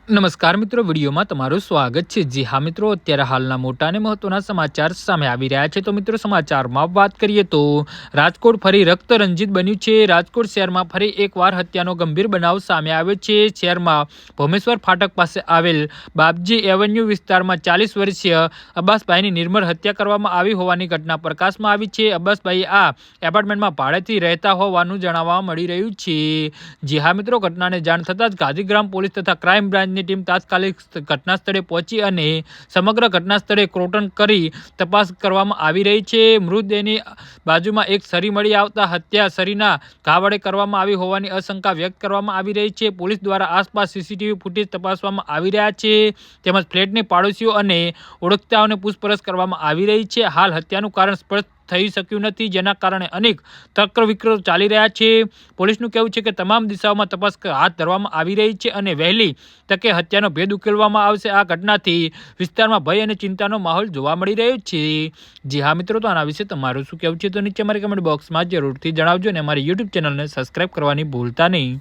નમસ્કાર મિત્રો, વિડીયોમાં તમારું સ્વાગત છે। જી હા મિત્રો, અત્યારે હાલના મોટા અને મહત્વના સમાચાર સામે આવી રહ્યા છે। તો મિત્રો, સમાચારમાં વાત કરીએ તો રાજકોટ ફરી રક્તરંજિત બન્યું છે। રાજકોટ શહેરમાં ફરી એકવાર હત્યાનો ગંભીર બનાવ સામે આવ્યો છે। શહેરમાં ભોમેશ્વર ફાટક પાસે આવેલ બાપજી એવન્યુ વિસ્તારમાં 40 વર્ષીય અબ્બાસભાઈની નિર્મળ હત્યા કરવામાં આવી હોવાની ઘટના પ્રકાશમાં આવી છે। અબ્બાસભાઈ આ એપાર્ટમેન્ટમાં ભાડેથી રહેતા હોવાનું જાણવા મળી રહ્યું છે। જી હા મિત્રો, ઘટનાને જાણ થતાં જ ગાંધીગ્રામ પોલીસ તથા ક્રાઇમ બ્રાન્ચ ટીમ તાત્કાલિક ઘટના સ્થળે પહોંચી અને સમગ્ર ઘટના સ્થળે ક્રોટન કરી તપાસ કરવામાં આવી રહી છે। મૃતદેહની બાજુમાં એક છરી મળી આવતા હત્યા છરીના ઘા વડે કરવામાં આવી હોવાની આશંકા વ્યક્ત કરવામાં આવી રહી છે। પોલીસ દ્વારા આસપાસ સીસીટીવી ફૂટેજ તપાસવામાં આવી રહ્યા છે, તેમજ ફ્લેટની પાડોશીઓ અને ઓળખતાઓને પૂછપરછ કરવામાં આવી રહી છે। હાલ હત્યાનું કારણ સ્પષ્ટ થઈ શક્યું નથી, જેના કારણે અનેક તર્ક વિતર્કો ચાલી રહ્યા છે। પોલીસનું કહેવું છે કે તમામ દિશાઓમાં તપાસ હાથ ધરવામાં આવી રહી છે અને વહેલી તકે હત્યાનો ભેદ ઉકેલવામાં આવશે। આ ઘટનાથી વિસ્તારમાં ભય અને ચિંતાનો માહોલ જોવા મળી રહ્યો છે। જી હા મિત્રો, તો આના વિશે તમારું શું કહેવું છે તો નીચે અમારી કમેન્ટ બોક્સમાં જરૂરથી જણાવજો અને અમારી યુટ્યુબ ચેનલને સબસ્ક્રાઇબ કરવાની ભૂલતા નહીં।